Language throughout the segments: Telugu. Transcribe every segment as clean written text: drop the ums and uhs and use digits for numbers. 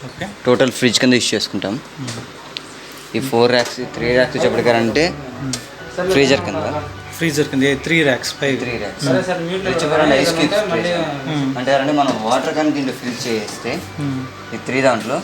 ఓకే. టోటల్ ఫ్రిడ్జ్ కింద యూస్ చేసుకుంటాం. ఈ 4 racks 3 racks చెప్పడారంటే ఫ్రీజర్ కింద 3 racks 5 3 racks ఫ్రిడ్జ్ పరంగా ఐస్ క్యూబ్స్ అంటే అంటే మనం వాటర్ కానీ దీంట్లో ఫిల్ చేస్తే ఈ 3 దాంట్లో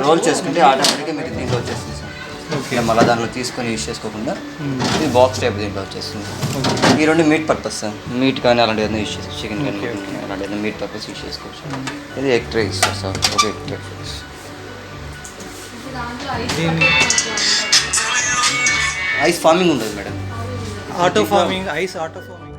రోల్ చేసుకుంటే ఆటోమేటిక్గా మీకు దీంట్లో వచ్చేస్తుంది సార్. ఓకే. మళ్ళీ దాంట్లో తీసుకొని యూస్ చేసుకోకుండా ఇది బాక్స్ టైప్ దీంట్లో వచ్చేస్తుంది. ఈ 2 మీట్ పర్పస్ సార్. మీట్ కానీ అలాంటి ఏదైనా యూస్ చేసుకోవచ్చు. చికెన్ కానీ అలాంటి ఏదైనా మీట్ పర్పస్ యూస్ చేసుకోవచ్చు. ఇది ఎగ్ ట్రే ఇస్తారు సార్. ఒక ఎగ్ ట్రే ఐస్ ఫార్మింగ్ ఉంటుంది madam. Auto farming ice auto farming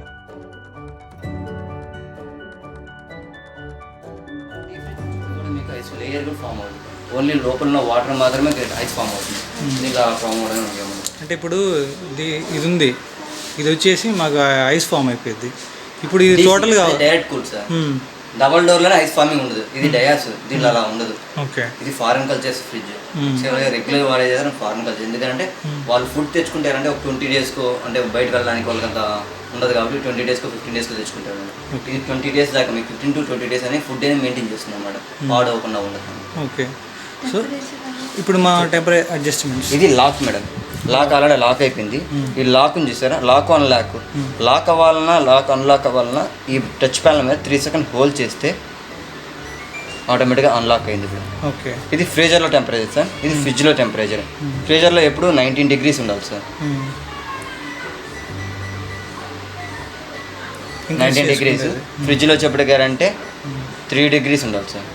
మీకు ఐస్ లేయర్ కూడా ఫామ్ అవుతుంది. ఓన్లీ లోపల ఉన్న వాటర్ మాత్రమే ఐస్ ఫామ్ అవుతుంది. ఇంకా ఫామ్ అవ్వడం అంటే ఇప్పుడు ఇది ఉంది, ఇది వచ్చేసి మాకు ఐస్ ఫామ్ అయిపోయింది. ఇప్పుడు ఇది టోటల్గా డైరెక్ట్ కూల్ సార్. డబల్ డోర్లోనే ఐస్ ఫార్మింగ్ ఉండదు. ఇది డయాస్, దీంట్లో అలా ఉండదు. ఓకే. ఇది ఫారెన్ కల్చర్స్ ఫ్రిడ్జ్. రెగ్యులర్ వాడేది ఫారెన్ కల్చర్. ఎందుకంటే వాళ్ళు ఫుడ్ తెచ్చుకుంటారంటే ఒక 20 daysకో అంటే బయటకు వెళ్ళడానికి వాళ్ళకి అంత ఉండదు కాబట్టి 20 daysకో 15 daysకో తెచ్చుకుంటారు. ఇది 20 days దాకా మీకు 15 to 20 days అనేది ఫుడ్ అనేది మెయింటైన్ చేస్తుంది అన్నమాట. పాడు అవ్వకుండా ఉండదు. ఓకే. సో ఇప్పుడు మా టెంపరేచర్ అడ్జస్ట్మెంట్స్ ఇది lock madam. Lock already lock అయిపోయింది. ఈ లాక్ని చూసారా, లాక్ అన్లాక్. లాక్ అవ్వాలన్నా లాక్ అన్లాక్ అవ్వాలన్నా ఈ టచ్ ప్యానల్ మీద 3 seconds హోల్డ్ చేస్తే ఆటోమేటిక్గా అన్లాక్ అయింది. ఇప్పుడు ఓకే. ఇది ఫ్రీజర్లో టెంపరేచర్ సార్. ఇది ఫ్రిడ్జ్లో టెంపరేచర్. ఫ్రీజర్లో ఎప్పుడు 19 degrees ఉండాలి సార్. 19 degrees. ఫ్రిడ్జ్లో చెప్పడారంటే 3 degrees ఉండాలి సార్.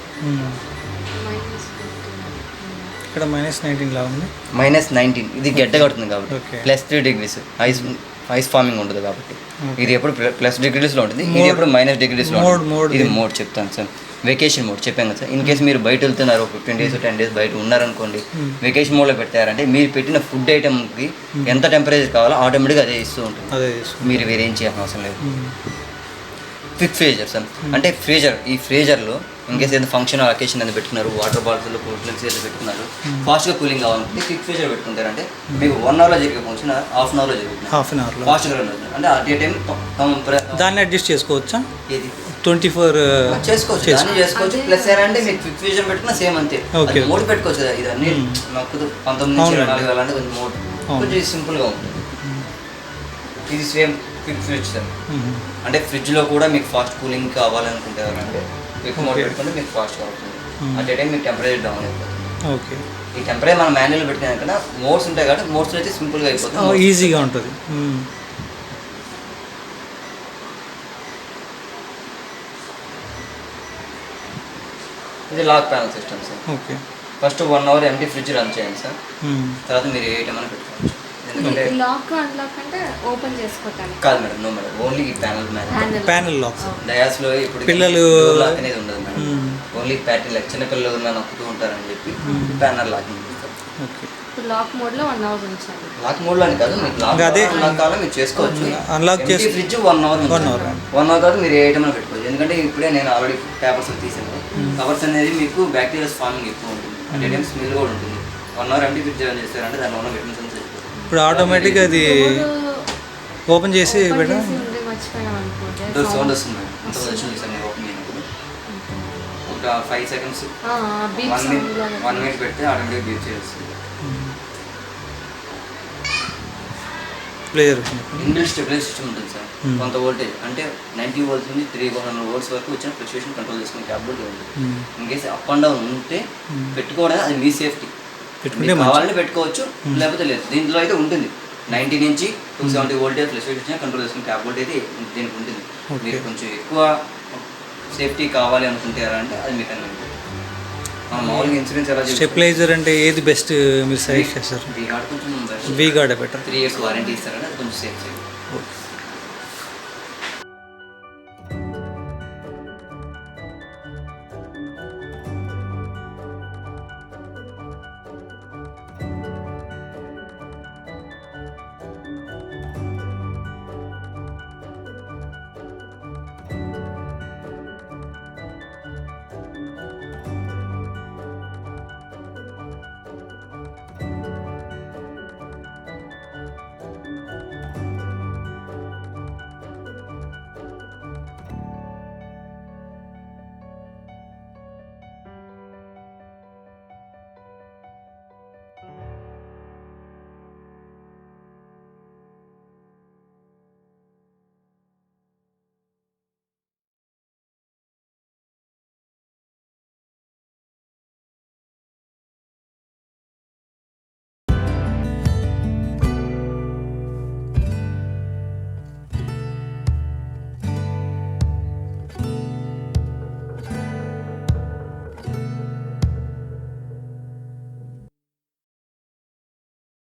ఇక్కడ -19 లా ఉంది. -19 ఇది గడ్డ కడుతుంది కాబట్టి. +3 degrees ఐస్ ఫార్మింగ్ ఉండదు కాబట్టి. ఇది ఎప్పుడు +degreesలో ఉంటుంది. ఇది ఎప్పుడు -degreesలో ఉంటుంది. ఇది మోడ్ చెప్తాను సార్. వెకేషన్ మోడ్ చెప్పాను కదా సార్. ఇన్ కేసు మీరు బయట వెళ్తున్నారు 15 days 10 days బయట ఉన్నారనుకోండి, వెకేషన్ మోడ్లో పెట్టారంటే మీరు పెట్టిన ఫుడ్ ఐటమ్కి ఎంత టెంపరేచర్ కావాలో ఆటోమేటిక్గా అదే ఇస్తూ ఉంటుంది. మీరు వేరేం చేయాల్సిన అవసరం లేదు. Quick freezer sir. అంటే ఫ్రీజర్, ఈ ఫ్రీజర్లో ఇన్కేస్ ఏదైనా ఫంక్షన్ అకేషన్ అనేది పెట్టుకున్నారు, వాటర్ బాటిల్స్ కూల్ డ్రింక్స్ ఏదైతే పెట్టుకున్నారు, ఫాస్ట్గా కూలింగ్ కావాలంటే క్విక్ ఫ్రీజర్ పెట్టుకుంటారంటే మీకు 1 hourలో జరిగే ఫంక్షన్ హాఫ్ అన్ అవర్లో జరుగుతుంది. ఫాస్ట్గా రన్ అంటే అట్ ఏ టైం దాన్ని అడ్జస్ట్ చేసుకోవచ్చా? ఏది 24 చేసుకోవచ్చు. దాన్ని చేసుకోవచ్చు. ప్లస్ అంటే మీకు క్విక్ ఫ్రీజర్ పెట్టుకున్నా సేమ్ అంతే. మోడ్ పెట్టుకోవచ్చు కదా. ఇది అన్ని నాకు 19 నుంచి 24 వెళ్ళాలంటే కొంచెం మోడ్ కొంచెం సింపుల్గా ఉంటుంది. ఇది సేమ్ క్విక్ ఫ్రిడ్జ్ సార్. అంటే ఫ్రిడ్జ్లో కూడా మీకు ఫాస్ట్ కూలింగ్ కావాలనుకుంటారంటే క్విక్ మోడ్ పెట్టుకుంటే మీకు ఫాస్ట్గా అవుతుంది. అట్ ఏ టైం మీకు టెంపరేచర్ డౌన్ అయిపోతుంది. ఓకే. ఈ టెంపరేచర్ మనం మాన్యువల్ పెట్టుకునే కన్నా మోడ్స్ ఉంటాయి కాబట్టి మోడ్స్లో అయితే సింపుల్గా అయిపోతుంది, ఈజీగా ఉంటుంది. ఇది lock panel system sir. Okay. First 1 hour empty fridge run చేయండి సార్. తర్వాత మీరు ఏ ఐటమ్ అని పెట్టుకోవచ్చు. ఎందుకంటే లాక్ అన్లాక్ అంటే ఓపెన్ చేసుకోవడానికి కాదు మేడం. No madam. ఓన్లీ ఈ ప్యానల్ లాక్. డయాస్లో ఇప్పుడు పిల్లలు లాక్ అనేది ఉండదు మేడం. Only pattern lock. చిన్న పిల్లలు నొక్కుతూ ఉంటారని చెప్పి ప్యానల్ లాకింగ్ చేస్తారు. ఓకే. లాక్ మోడ్లో 1 hour ఉంచాలి. లాక్ మోడ్లో అని కాదు, మీకు లాక్ కావాలో మీరు చేసుకోవచ్చు. అన్లాక్ చేసి ఫ్రిడ్జ్ 1 hour 1 hour తర్వాత మీరు ఏ ఐటమ్ అని పెట్టుకోవచ్చు. ఎందుకంటే ఇప్పుడే నేను ఆల్రెడీ పేపర్స్ తీసాను. కవర్స్ అనేది మీకు బ్యాక్టీరియా ఫార్మింగ్ ఎక్కువ ఉంటుంది. అంటే టైం స్మెల్ కూడా ఉంటుంది. 1 hour ఎంటీ ఫ్రిడ్జ్ ఏం చేస్తారంటే దానిలో ఉన్న విటమిన్స్ ఇప్పుడు ఆటోమేటిక్గా అది ఓపెన్ చేసి సౌండ్ వస్తుంది. ఓపెన్ చేయనప్పుడు ఒక 5 seconds 1 minute పెడితే ఆటోమేటిక్ బీప్ చేస్తుంది. ఇన్బిల్ట్ స్టెబిలైజ్ సిస్టమ్ ఉంటుంది సార్. కొంత వోల్టేజ్ అంటే 90 volts నుంచి 300 volts వరకు వచ్చిన ఫ్లక్చుయేషన్ కంట్రోల్ చేసుకునే క్యాపబిలిటీ ఉంది. ఇన్కేస్ అప్ అండ్ డౌన్ ఉంటే పెట్టుకోవడం అది మీ సేఫ్టీ. కావాలంటే పెట్టుకోవచ్చు, లేకపోతే లేదు. దీంట్లో అయితే ఉంటుంది 90 నుంచి 270 voltage ఫ్లక్చుయేషన్ కంట్రోల్ చేసుకునే క్యాపబిలిటీ అయితే దీనికి ఉంటుంది. మీకు కొంచెం ఎక్కువ సేఫ్టీ కావాలి అనుకుంటారంటే అది మీకు అన్నీ మామూలుగా ఇన్సూరెన్స్ ఎలా స్టెబిలైజర్ అంటే ఏది బెస్ట్ మీరు సజెస్ట్ చేస్తారు? V-Guard కొంచెం V-Guard బెటర్. 3 years వారంటీ ఇస్తారంటే అది కొంచెం సేఫ్.